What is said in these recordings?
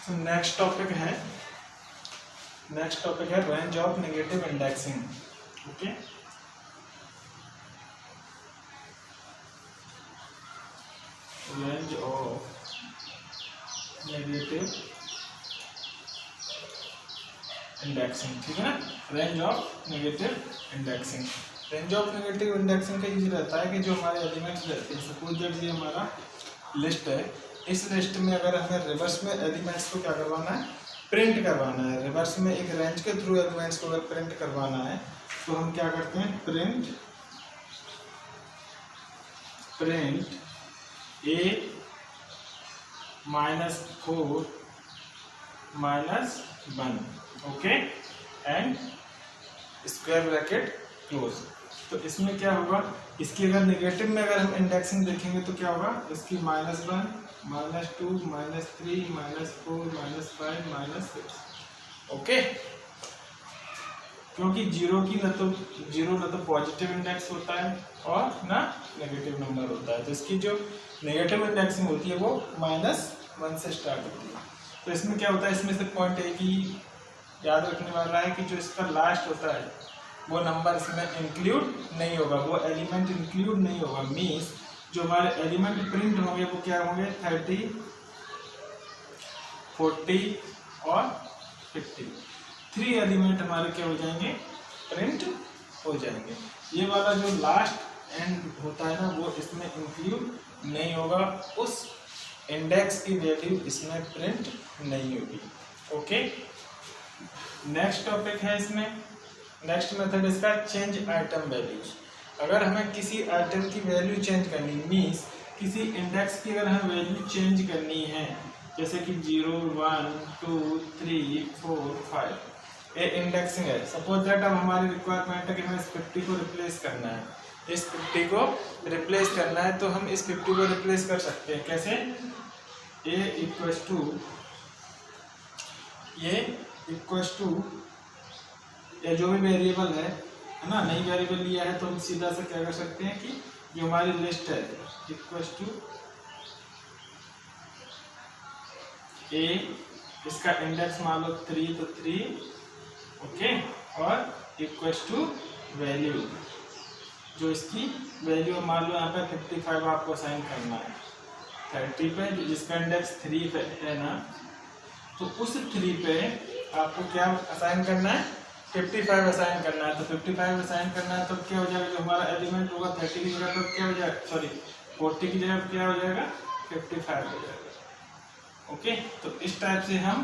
तो next topic है range of negative indexing. Okay, range of negative indexing, ठीक है ना। Range of negative indexing, range of negative indexing का use रहता है कि जो हमारे एलिमेंट्स रहते हैं, सपोज दैट ये हमारा लिस्ट है, इस लिस्ट में अगर हमें रिवर्स में एलिमेंट्स को क्या करवाना है, प्रिंट करवाना है। रिवर्स में एक रेंज के थ्रू एलिमेंट्स को अगर प्रिंट करवाना है तो हम क्या करते हैं, print A -4 -1, okay, and square bracket close. तो इसमें क्या होगा, इसकी अगर नेगेटिव में अगर हम इंडेक्सिंग देखेंगे तो क्या होगा, इसकी -1 -2 -3 -4 -5 -6, ओके। क्योंकि जीरो ना तो पॉजिटिव इंडेक्स होता है और ना नेगेटिव नंबर होता है, तो इसकी जो नेगेटिव इंडेक्सिंग होती है वो -1 से स्टार्ट होती है। तो इसमें क्या होता है, इसमें से पॉइंट एक ही याद रखने वाला है कि जो इसका लास्ट होता है वो नंबर इसमें इंक्लूड नहीं होगा, वो एलिमेंट इंक्लूड नहीं होगा। मीन्स जो हमारे एलिमेंट प्रिंट होंगे वो क्या होंगे, 30, 40 और 50, 3 एलिमेंट हमारे क्या हो जाएंगे, प्रिंट हो जाएंगे। ये वाला जो लास्ट एंड होता है ना वो इसमें इंक्लूड नहीं होगा, उस इंडेक्स की वैल्यू इसमें प्रिंट नहीं होगी, ओके। नेक्स्ट टॉपिक है इसमें, नेक्स्ट मेथड इसका चेंज आइटम वैल्यूज। अगर हमें किसी आइटम की वैल्यू चेंज करनी, मीन्स किसी इंडेक्स की अगर हमें वैल्यू चेंज करनी है, जैसे कि 0 1 2 3 4 5 ये इंडेक्सिंग है। सपोज दैट अब हमारी रिक्वायरमेंट है कि हमें इस 50 को रिप्लेस करना है, इस 50 को रिप्लेस करना है, तो हम इस 50 को रिप्लेस कर सकते हैं कैसे, a इक्वल्स टू या जो भी वेरिएबल है ना, नई वेरिएबल लिया है तो हम सीधा से क्या कर सकते हैं कि जो हमारी लिस्ट है इक्वल्स टू a, इसका इंडेक्स मान लो 3 तो 3, ओके, और इक्वल्स टू वैल्यू, जो इसकी वैल्यू मान लो यहाँ पे 55 आपको असाइन करना है 30 पे, जिसका इंडेक्स 3 पे है ना, तो उस 3 पे आपको क्या असाइन करना है, 55 असाइन करना है। तो 55 असाइन करना है तो क्या हो जाएगा, जो हमारा एलिमेंट होगा 30 की जगह पर क्या हो जाएगा, सॉरी 40 की जगह पर क्या हो जाएगा, 55 हो जाएगा, ओके। तो इस टाइप से हम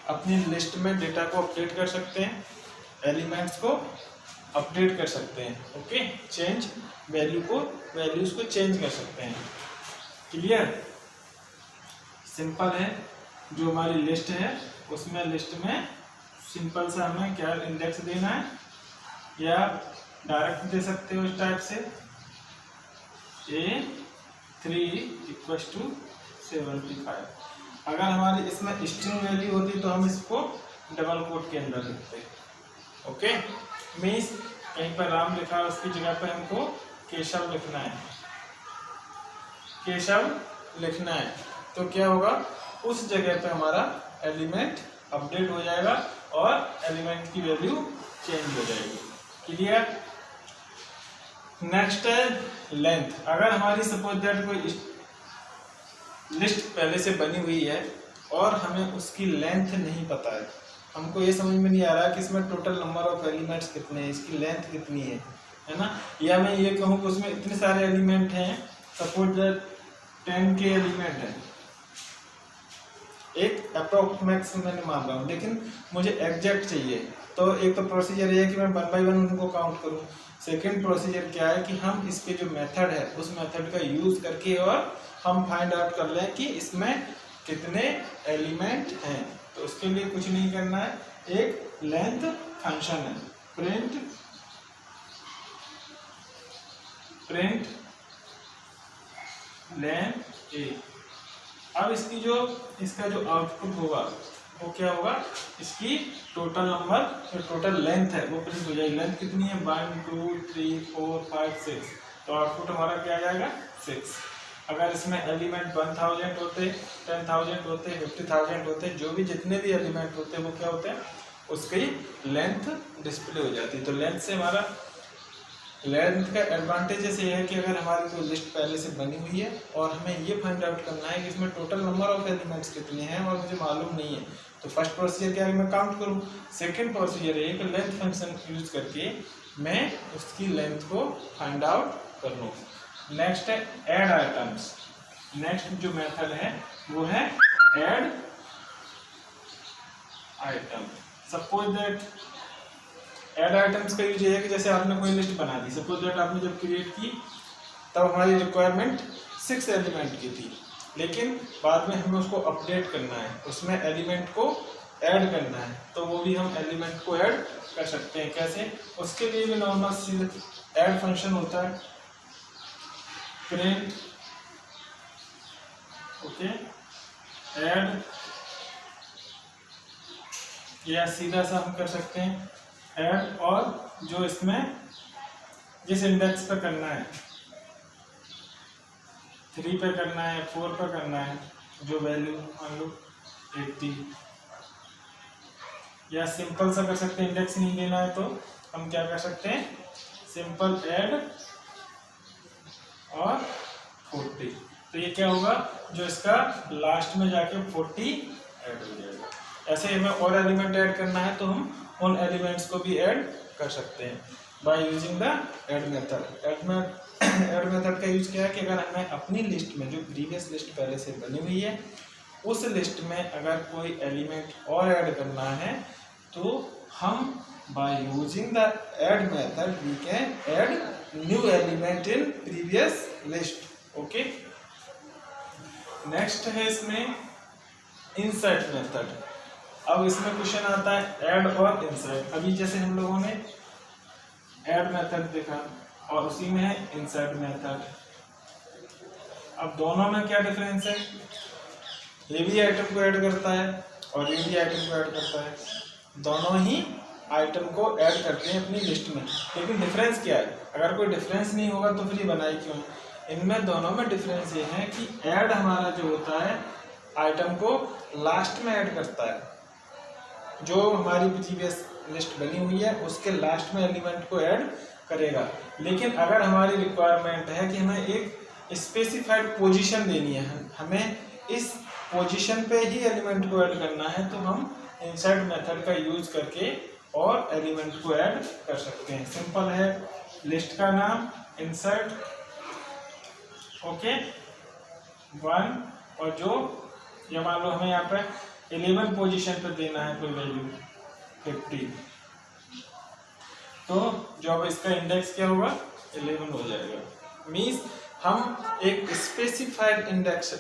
अपनी लिस्ट में डेटा को अपडेट कर सकते हैं, एलिमेंट्स को अपडेट कर सकते हैं, ओके। चेंज वैल्यूज को चेंज कर सकते हैं, क्लियर। सिंपल है, जो हमारी लिस्ट है उसमें लिस्ट में सिंपल सा हमें क्या इंडेक्स देना है, या डायरेक्ट दे सकते हो इस टाइप से, A3 = 75। अगर हमारी इसमें स्ट्रिंग वैल्यू होती तो हम इसको डबल कोट के अंदर लिखते, ओके। मीन्स कहीं पर राम लिखा है उसकी जगह पे हमको केशव लिखना है, तो क्या होगा, उस जगह पे हमारा एलिमेंट अपडेट हो जाएगा और एलिमेंट की वैल्यू चेंज हो जाएगी, क्लियर। नेक्स्ट है लेंथ। अगर हमारी सपोज दैट कोई लिस्ट पहले से बनी हुई है और हमें उसकी लेंथ नहीं पता है, हमको ये समझ में नहीं आ रहा कि इसमें टोटल नंबर ऑफ एलिमेंट्स कितने हैं, इसकी लेंथ कितनी है ना, या मैं ये कहूँ कि उसमें इतने सारे एलिमेंट हैं, सपोज दैट 10 के एलिमेंट हैं, एक अप्रोक्सीमेट मैंने मान रहा हूँ, लेकिन मुझे एग्जैक्ट चाहिए। तो एक तो प्रोसीजर ये है कि मैं 1 बाय 1 उनको काउंट करूँ। सेकंड प्रोसीजर क्या है कि हम इसके जो मेथड है उस मेथड का यूज करके और हम फाइंड आउट कर लें कि इसमें कितने एलिमेंट हैं। तो उसके लिए कुछ नहीं करना है, एक लेंथ फंक्शन है, प्रिंट लेंथ ए। अब इसका जो आउटपुट होगा वो क्या होगा, इसकी टोटल नंबर जो टोटल लेंथ है वो प्रिंट हो जाएगी। लेंथ कितनी है, 1 2 3 4 5 6, तो आउटपुट हमारा क्या आ जाएगा 6। अगर इसमें एलिमेंट 1000 होते, 10,000 होते, 50,000 होते, जो भी जितने भी एलिमेंट होते हैं वो क्या होते हैं, उसकी लेंथ डिस्प्ले हो जाती है। तो लेंथ से हमारा लेंथ का एडवांटेज जैसे ये है कि अगर हमारी कोई लिस्ट पहले से बनी हुई है और हमें ये फाइंड आउट करना है कि इसमें टोटल नंबर ऑफ एलिमेंट्स कितने हैं और मुझे मालूम नहीं है, तो फर्स्ट प्रोसीजर क्या है, मैं काउंट करूँ। सेकंड प्रोसीजर है कि लेंथ फंक्शन यूज करके मैं उसकी लेंथ को फाइंड आउट कर लूँ। नेक्स्ट है ऐड आइटम्स। नेक्स्ट जो मेथड है वो है add item. Suppose that add items का यूज ये है कि जैसे आपने कोई लिस्ट बना दी, सपोज दैट आपने जब क्रिएट की तब हमारी रिक्वायरमेंट 6 एलिमेंट की थी, लेकिन बाद में हमें उसको अपडेट करना है, उसमें एलिमेंट को ऐड करना है, तो वो भी हम एलिमेंट को ऐड कर सकते हैं। कैसे? उसके लिए भी नॉर्मल सीधे ऐड फंक्शन होता है, प्रिंट ओके ऐड, या सीधा सा हम कर सकते हैं ऐड, और जो इसमें जिस इंडेक्स पर करना है, 3 पे करना है, 4 पे करना है, जो वैल्यू मान लो 80, या सिंपल सा कर सकते हैं, इंडेक्स नहीं देना है तो हम क्या कर सकते हैं, सिंपल ऐड और 40। तो ये क्या होगा, जो इसका लास्ट में जाके 40 ऐड हो जाएगा। ऐसे हमें और एलिमेंट ऐड करना है तो हम उन एलिमेंट्स को भी ऐड कर सकते हैं bye using the add method. Add method का यूज क्या है कि अगर हमें अपनी लिस्ट में जो प्रीवियस लिस्ट पहले से बनी हुई है उस लिस्ट में अगर कोई एलिमेंट और ऐड करना है तो हम by using the add method we can add new element in previous list. Okay, next है इसमें इंसर्ट मेथड। अब इसमें क्वेश्चन आता है ऐड और इंसर्ट। अभी जैसे हम लोगों ने ऐड मेथड देखा और उसी में है इंसर्ट मेथड। अब दोनों में क्या डिफरेंस है, ये भी आइटम को ऐड करता है और ये भी आइटम को ऐड करता है, दोनों ही आइटम को ऐड करते हैं अपनी लिस्ट में। लेकिन डिफरेंस क्या है, अगर कोई डिफरेंस नहीं होगा तो फिर ये बनाई क्यों। इनमें दोनों में डिफरेंस ये है कि ऐड हमारा जो होता है आइटम को लास्ट में ऐड करता है, जो हमारी प्रीवियस लिस्ट बनी हुई है उसके लास्ट में एलिमेंट को ऐड करेगा। लेकिन अगर हमारी रिक्वायरमेंट है कि हमें एक स्पेसिफाइड पोजीशन देनी है, हमें इस पोजीशन पे ही एलिमेंट को ऐड करना है, तो हम इंसर्ट मेथड का यूज करके और एलिमेंट को ऐड कर सकते हैं। सिंपल है, लिस्ट का नाम इंसर्ट ओके 1, और जो ये मान लो हमें यहाँ पे 11 पोजीशन पे देना है कोई वैल्यू 50, तो जो अब इसका इंडेक्स क्या होगा 11 हो जाएगा। मीन्स हम एक स्पेसिफाइड इंडेक्स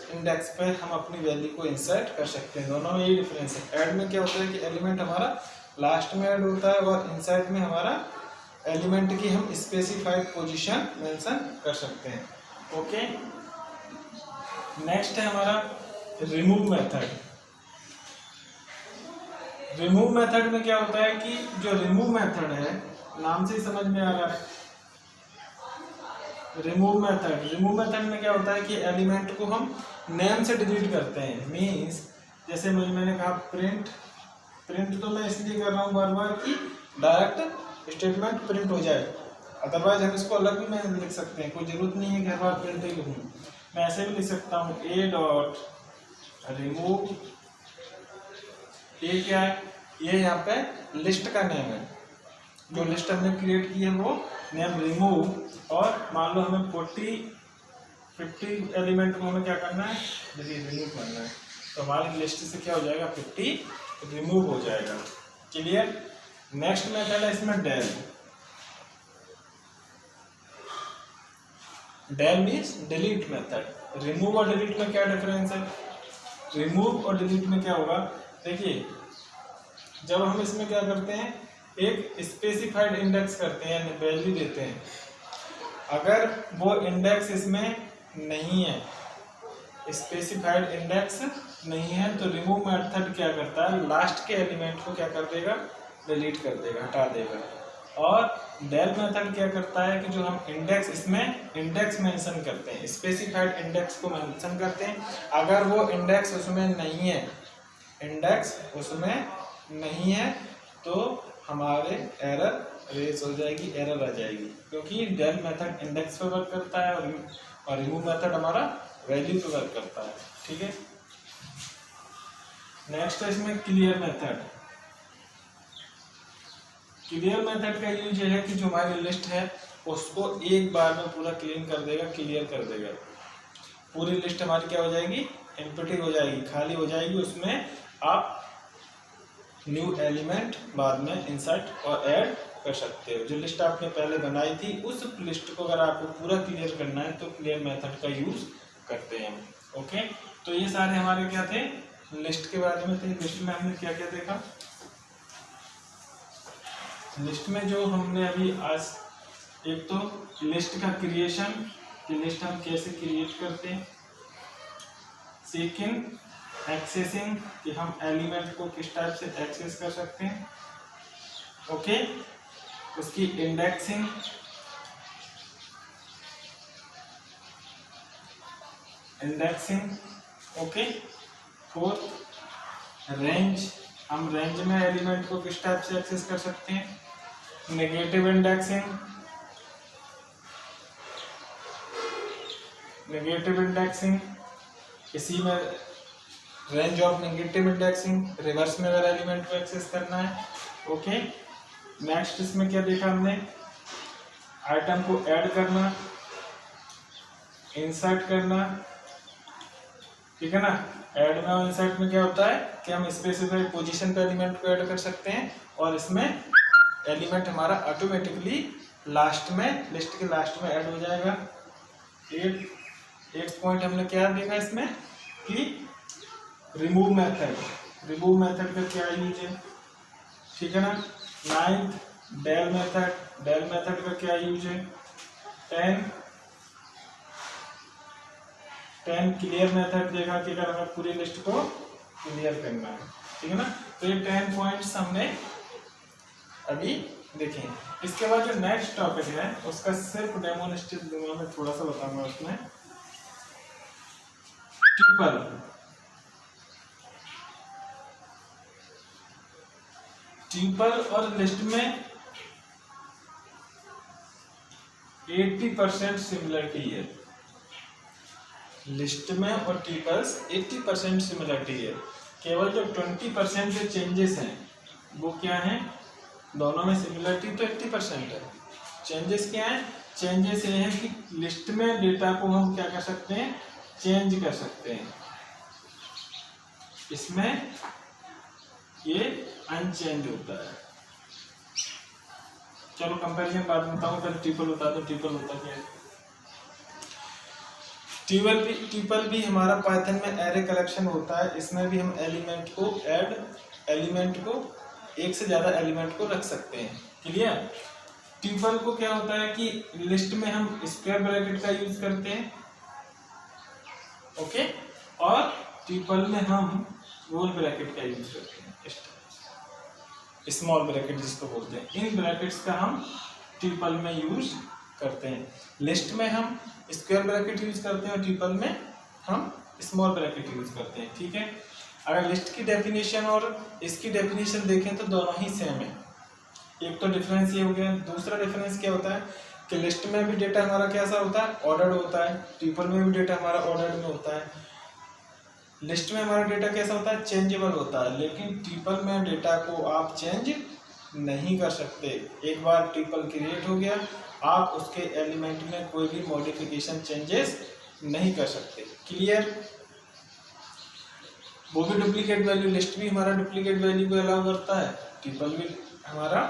पे हम अपनी वैल्यू को इंसर्ट कर सकते हैं। दोनों में यही डिफरेंस है। ऐड में क्या होता है कि एलिमेंट हमारा लास्ट में ऐड होता है और इंसर्ट में हमारा एलिमेंट की हम स्पेसिफाइड पोजीशन मेंशन कर सकते हैं। ओके, नेक्स्ट है हमारा रिमूव मेथड। रिमूव मेथड में क्या होता है कि जो रिमूव मेथड है, नाम से ही समझ में आ रहा है, रिमूव मेथड में क्या होता है कि एलिमेंट को हम नेम से डिलीट करते हैं। मीन्स जैसे मैंने कहा प्रिंट तो मैं इसलिए कर रहा हूँ बार बार कि डायरेक्ट स्टेटमेंट प्रिंट हो जाए, अदरवाइज हम इसको अलग भी मैं लिख सकते हैं, कोई जरूरत नहीं है कि हर बार प्रिंट ही लिखूँ। मैं ऐसे भी लिख सकता हूँ a डॉट रिमूव। ये क्या है, ये यहाँ पे लिस्ट का नेम है, जो लिस्ट हमने क्रिएट की है वो नेम रिमूव, और मान लो हमें 50 एलिमेंट को हमें क्या करना है, रिमूव करना है, तो हमारी लिस्ट से क्या हो जाएगा 50 रिमूव हो जाएगा। क्लियर। नेक्स्ट मेथड है इसमें del means delete method. Remove और डिलीट में क्या डिफरेंस है, रिमूव और डिलीट में क्या होगा, देखिए जब हम इसमें क्या करते हैं, एक स्पेसिफाइड इंडेक्स करते हैं यानी वैल्यू देते हैं, अगर वो इंडेक्स इसमें नहीं है, स्पेसिफाइड इंडेक्स नहीं है, तो रिमूव मेथड क्या करता है, लास्ट के एलिमेंट को क्या कर देगा, डिलीट कर देगा, हटा देगा। और डेल मेथड क्या करता है कि जो हम इंडेक्स, इसमें इंडेक्स मेंशन करते हैं, स्पेसिफाइड इंडेक्स को मेंशन करते हैं। अगर वो इंडेक्स उसमें नहीं है, इंडेक्स उसमें नहीं है तो हमारे एरर रेज हो जाएगी, एरर आ जाएगी, क्योंकि डेल मेथड इंडेक्स पे वर्क करता है और रिमूव मेथड हमारा वैल्यू पे वर्क करता है। ठीक है, नेक्स्ट है इसमें क्लियर मेथड। क्लियर मेथड का यूज है कि जो हमारी लिस्ट है उसको एक बार में पूरा क्लीन कर देगा, क्लियर कर देगा। पूरी लिस्ट हमारी क्या हो जाएगी, एम्प्टी हो जाएगी, खाली हो जाएगी। उसमें आप न्यू एलिमेंट बाद में इंसर्ट और ऐड कर सकते हो। जो लिस्ट आपने पहले बनाई थी उस लिस्ट को अगर आपको पूरा क्लियर करना है तो क्लियर मेथड का यूज करते हैं। ओके, तो ये सारे हमारे क्या थे, लिस्ट के बारे में थे। लिस्ट में हमने क्या क्या देखा, लिस्ट में जो हमने अभी आज, एक तो लिस्ट का क्रिएशन, कि लिस्ट हम कैसे क्रिएट करते हैं। सेकंड एक्सेसिंग, कि हम एलिमेंट को किस टाइप से एक्सेस कर सकते हैं। ओके, उसकी इंडेक्सिंग, ओके। फोर्थ रेंज, हम रेंज में एलिमेंट को किस टाइप से एक्सेस कर सकते हैं। नेगेटिव इंडेक्सिंग, इसी में range of negative indexing, reverse में अगर एलिमेंट को एक्सेस करना है। ओके, नेक्स्ट इसमें क्या देखा हमने, आइटम को ऐड करना, इंसर्ट करना। ठीक है ना, ऐड में और इंसर्ट में क्या होता है कि हम स्पेसिफाइड पोजीशन पे एलिमेंट को ऐड कर सकते हैं और इसमें एलिमेंट हमारा ऑटोमेटिकली लास्ट में, लिस्ट के लास्ट में ऐड हो जाएगा। एक पॉइंट हमने क्या देखा इसमें कि रिमूव मेथड का क्या यूज है। ठीक है ना, नाइन्थ डेल मेथड का क्या यूज है। 10 क्लियर मेथड देखा कि अगर हमें पूरी लिस्ट को क्लियर करना है। ठीक है ना, तो ये 10 पॉइंट्स हमने अभी देखे। इसके बाद जो नेक्स्ट टॉपिक है उसका सिर्फ डेमोन्स्ट्रेट दूंगा, मैं थोड़ा सा बताऊंगा उसमें। ट्यूपल और लिस्ट में 80% सिमिलरिटी है। लिस्ट में और ट्यूपल्स 80% सिमिलरिटी है। केवल जो 20% जो चेंजेस हैं वो क्या हैं, दोनों में सिमिलरिटी तो 80% है। चेंजेस क्या है, चेंजेस ये है कि लिस्ट में डेटा को हम क्या कर सकते हैं, चेंज कर सकते हैं। इसमें ये अनचेंज होता है। चलो कंपैरिजन बाद में बताऊं, पहले ट्यूपल बता दो। ट्यूपल होता क्या है। ट्यूपल भी हमारा पाइथन में एरे कलेक्शन होता है। इसमें भी हम एलिमेंट को एक से ज्यादा एलिमेंट को रख सकते हैं। क्लियर। ट्यूपल को क्या होता है कि लिस्ट में हम स्क्वायर ब्रैकेट का यूज करते हैं। ओके, और ट्यूपल में हम रोल ब्रैकेट का यूज करते हैं, स्मॉल ब्रैकेट जिसको बोलते हैं। इन ब्रैकेट्स का हम ट्यूपल में यूज करते हैं। लिस्ट में हम स्क्वायर ब्रैकेट यूज करते हैं और ट्यूपल में हम स्मॉल ब्रैकेट यूज करते हैं। ठीक है, अगर लिस्ट की डेफिनेशन और इसकी डेफिनेशन देखें तो दोनों ही सेम है। एक तो डिफरेंस ये हो गया। दूसरा डिफरेंस क्या होता है कि लिस्ट में भी डेटा हमारा कैसा होता है, ऑर्डर्ड होता है। ट्यूपल में भी डेटा हमारा ऑर्डर्ड में होता है। लिस्ट में हमारा डेटा कैसा होता है, चेंजेबल होता है, लेकिन ट्यूपल में डेटा को आप चेंज नहीं कर सकते। एक बार ट्यूपल क्रिएट हो गया, आप उसके एलिमेंट में कोई भी मॉडिफिकेशन, चेंजेस नहीं कर सकते। क्लियर। वो भी डुप्लीकेट वैल्यू, लिस्ट भी हमारा डुप्लीकेट वैल्यू को अलाउ करता है, ट्यूपल भी हमारा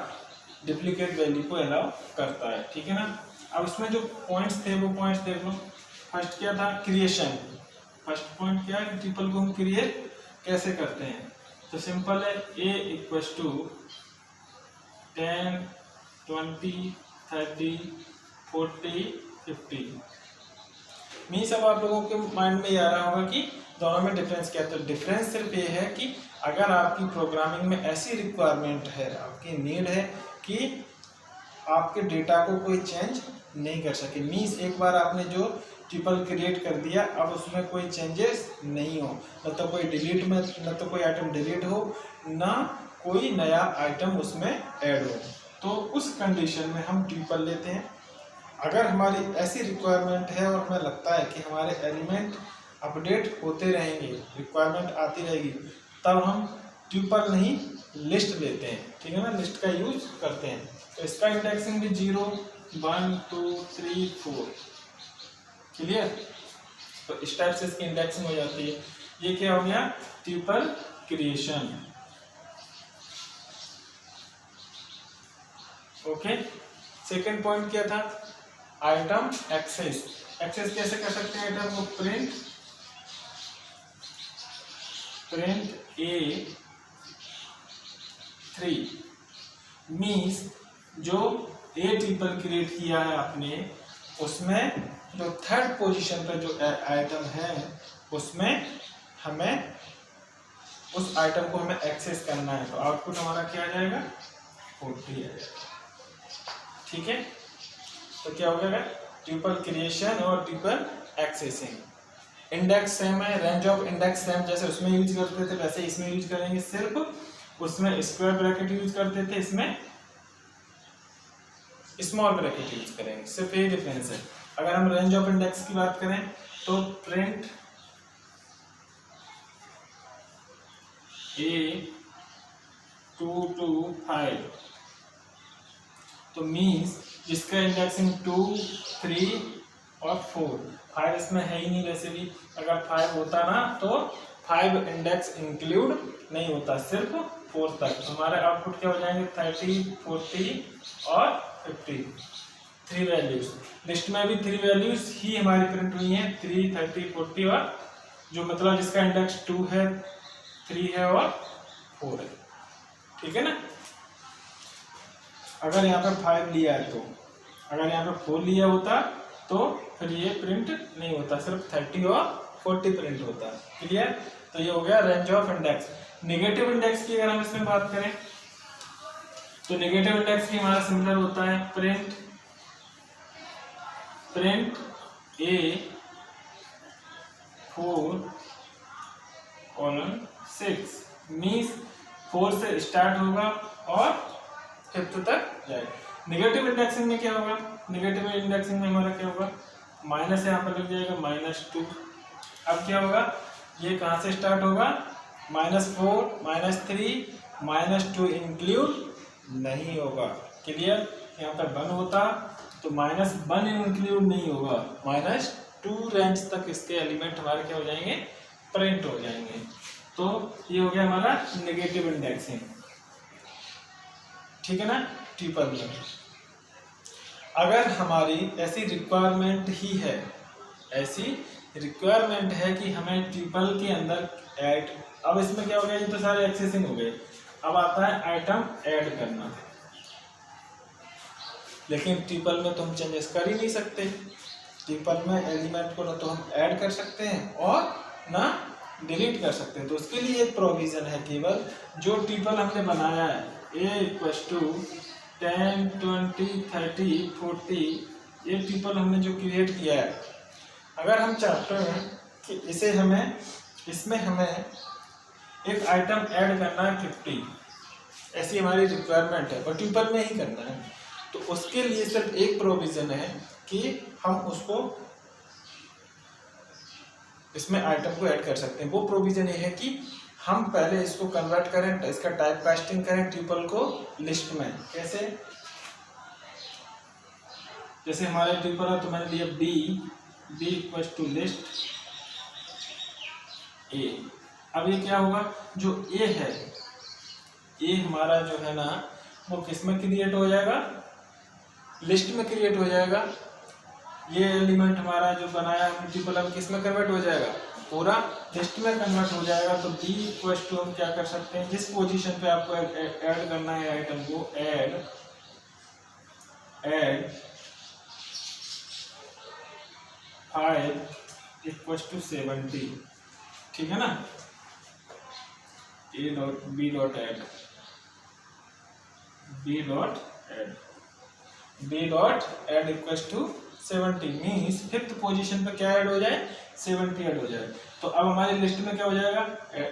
डुप्लीकेट वैल्यू को अलाउ करता है। ठीक है ना। अब इसमें जो पॉइंट्स थे वो पॉइंट्स देख लो। फर्स्ट क्या था, क्रिएशन। फर्स्ट पॉइंट क्या है, ट्यूपल को हम क्रिएट कैसे करते हैं। तो सिंपल है, A इक्वल्स टू 10, 20, 30, 40, 50। मीन्स अब आप लोगों के माइंड में ये आ रहा होगा कि दोनों में डिफरेंस क्या है। तो डिफरेंस सिर्फ ये है कि अगर आपकी प्रोग्रामिंग में ऐसी रिक्वायरमेंट है, आपकी नीड है कि आपके डेटा को कोई चेंज नहीं कर सके। मीन्स एक बार आपने जो ट्रिपल क्रिएट कर दिया, अब उसमें कोई चेंजेस नहीं हो, न तो कोई डिलीट में, न तो कोई आइटम डिलीट हो, ना कोई नया आइटम उसमें ऐड हो। तो उस कंडीशन में हम ट्रिपल लेते हैं। अगर हमारी ऐसी रिक्वायरमेंट है और हमें लगता है कि हमारे एलिमेंट अपडेट होते रहेंगे, रिक्वायरमेंट आती रहेगी, तब हम ट्रिपल नहीं लिस्ट लेते हैं, ठीक है ना, लिस्ट का यूज करते हैं। तो इसका इंडेक्सिंग भी 0 1 2 3 4, क्लियर। तो इस टाइप से इसकी इंडेक्सिंग हो जाती है। ये क्या हो गया, triple creation. Okay, second point क्या था, आइटम एक्सेस। एक्सेस कैसे कर सकते हैं आइटम को, प्रिंट A3 मीन्स जो ए ट्रिपल क्रिएट किया है आपने, उसमें जो थर्ड पोजीशन पर जो आइटम है उसमें हमें उस आइटम को हमें एक्सेस करना है। तो आउटपुट हमारा क्या आ जाएगा, 40 आ जाएगा, ठीक है। तो क्या हो जाएगा, ट्रिपल क्रिएशन और ट्रिपल एक्सेसिंग। इंडेक्स सेम है, रेंज ऑफ इंडेक्स सेम, जैसे उसमें यूज करते थे वैसे इसमें यूज करेंगे, सिर्फ उसमें स्क्वायर ब्रैकेट यूज करते थे, इसमें स्मॉल ब्रैकेट यूज करेंगे, सिर्फ ये डिफरेंस है। अगर हम रेंज ऑफ इंडेक्स की बात करें तो प्रिंट A2 to 5, तो मीन्स जिसका इंडेक्सिंग 2 3 और 4, 5 इसमें है ही नहीं। वैसे भी अगर 5 होता ना तो 5 इंडेक्स इंक्लूड नहीं होता, सिर्फ 4 तक। हमारे आउटपुट क्या हो जाएंगे, 30 40 और 50, 3 वैल्यूज। लिस्ट में भी 3 वैल्यूज ही हमारी प्रिंट हुई हैं, 3 30 40, और जो मतलब जिसका इंडेक्स 2 है 3 है और 4 है, ठीक है ना। अगर यहाँ पे 5 लिया है तो, अगर यहाँ पे 4 लिया होता तो फिर ये प्रिंट नहीं होता, सिर्फ 30 और 40 प्रिंट होता, क्लियर। तो ये हो गया range of index. Negative index की अगर हम इसमें बात करें तो नेगेटिव इंडेक्स की हमारा सिमिलर होता है, प्रिंट A4:6 मीन्स 4 से स्टार्ट होगा और 5th तक जाएगा। नेगेटिव इंडेक्सिंग में क्या होगा, नेगेटिव इंडेक्सिंग में हमारा क्या होगा, माइनस यहाँ पर लग जाएगा -2। अब क्या होगा, ये कहाँ से स्टार्ट होगा, -4 -3 -2 इंक्लूड नहीं होगा, क्लियर। यहाँ पर 1 होता तो -1 इंक्लूड नहीं होगा, -2 रेंज तक इसके एलिमेंट हमारे क्या हो जाएंगे, प्रिंट हो जाएंगे। तो ये हो गया हमारा नेगेटिव इंडेक्सिंग, ठीक है ना, ट्रिपल में। अगर हमारी ऐसी रिक्वायरमेंट ही है, ऐसी रिक्वायरमेंट है कि हमें ट्रिपल के अंदर ऐड, अब इसमें क्या हो गया, ये तो सारे एक्सेसिंग हो गए, अब आता है आइटम ऐड करना। लेकिन ट्रिपल में तो हम चेंजेस कर ही नहीं सकते। ट्रिपल में एलिमेंट को ना तो हम ऐड कर सकते हैं और ना डिलीट कर सकते हैं। तो उसके लिए एक प्रोविजन है, केवल जो ट्रिपल हमने बनाया है A = 10 20 30 40, ये ट्रिपल हमने जो क्रिएट किया है, अगर हम चाहते हैं कि इसे हमें, इसमें हमें एक आइटम ऐड करना है 50, ऐसी हमारी रिक्वायरमेंट है और ट्रिपल में ही करना है, तो उसके लिए सिर्फ एक प्रोविजन है कि हम उसको इसमें आइटम को ऐड कर सकते हैं। वो प्रोविजन ये है कि हम पहले इसको कन्वर्ट करें, इसका टाइप कास्टिंग करें ट्रिपल को लिस्ट में। कैसे, जैसे हमारे ट्रिपल है तो मैंने लिया B = लिस्ट A। अब ये क्या होगा, जो A है, A हमारा जो है ना वो किस में क्रिएट हो जाएगा, लिस्ट में क्रिएट हो जाएगा। ये एलिमेंट हमारा जो बनाया है ट्रिपल, अब किस में कन्वर्ट हो जाएगा, पूरा लिस्ट में कन्वर्ट हो जाएगा। तो B = हम क्या कर सकते हैं, जिस पोजीशन पे आपको ऐड करना है आइटम को, ऐड 5 = 70, ठीक है ना। B.add B dot add equals to 70 means fifth position पे क्या ऐड हो जाए, 70 ऐड हो जाए। तो अब हमारी लिस्ट में क्या हो जाएगा,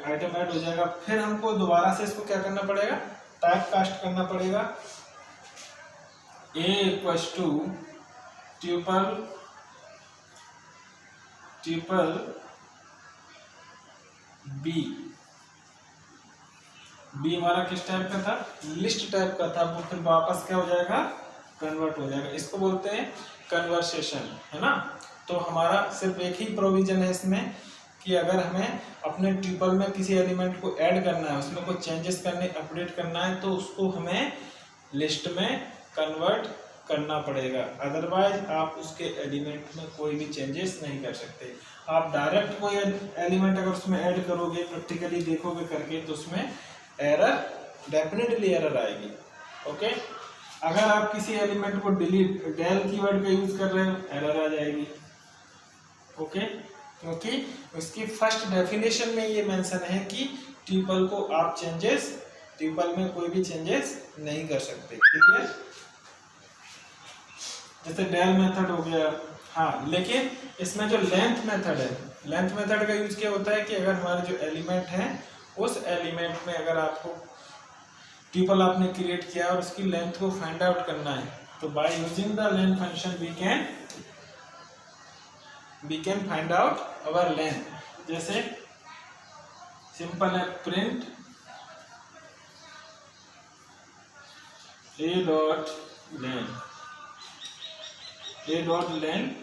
आइटम ऐड हो जाएगा। फिर हमको दोबारा से इसको क्या करना पड़ेगा, टाइप कास्ट करना पड़ेगा। A equals to tuple B. B हमारा किस टाइप का था, लिस्ट टाइप का था, वो फिर वापस क्या हो जाएगा, कन्वर्ट हो जाएगा। इसको बोलते हैं कन्वर्सेशन, है ना। तो हमारा सिर्फ एक ही प्रोविजन है इसमें कि अगर हमें अपने ट्यूपल में किसी एलिमेंट को ऐड करना है, उसमें कोई चेंजेस करने, अपडेट करना है, तो उसको हमें लिस्ट में कन्वर्ट करना पड़ेगा। अदरवाइज आप उसके एलिमेंट में कोई भी चेंजेस नहीं कर सकते। आप डायरेक्ट कोई एलिमेंट अगर उसमें ऐड करोगे, प्रैक्टिकली देखोगे करके, तो उसमें एरर, डेफिनेटली एरर आएगी। ओके, अगर आप किसी एलिमेंट को डिलीट, डेल कीवर्ड का यूज कर रहे हो, एरर आ जाएगी। ओके, क्योंकि उसकी फर्स्ट डेफिनेशन में ये मेंशन है कि ट्यूपल को आप चेंजेस, ट्यूपल में कोई भी चेंजेस नहीं कर सकते। ठीक है, जैसे डेल मेथड हो गया। हाँ, लेकिन इसमें जो लेंथ मेथड है, लेंथ मेथड का यूज क्या होता है कि अगर हमारे जो एलिमेंट है, उस एलिमेंट में अगर आपको ट्यूपल आपने क्रिएट किया और उसकी लेंथ को फाइंड आउट करना है, तो by using the length function we can find out our length. जैसे सिंपल है, print a dot len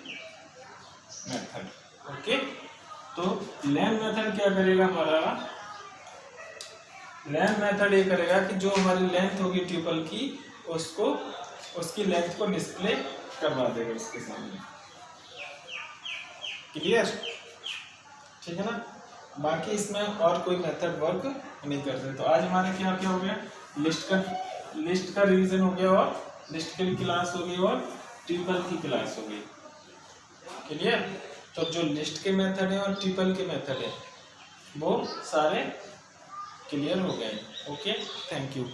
method. Okay, तो लेन मेथड क्या करेगा, हमारा लेन मेथड ये करेगा कि जो हमारी लेंथ होगी ट्यूपल की, उसको, उसकी लेंथ को डिस्प्ले करवा देगा उसके सामने। क्लियर, ठीक है ना। बाकी इसमें और कोई मेथड वर्क नहीं करते। तो आज हमारे क्या क्या हो गया, लिस्ट का रिवीजन हो गया, और लिस्ट की क्लास हो गई, और ट्यूपल की क्लास हो गई। क्लियर, तो जो लिस्ट के मेथड है और ट्यूपल के मेथड है, वो सारे क्लियर हो गए। Okay, thank you.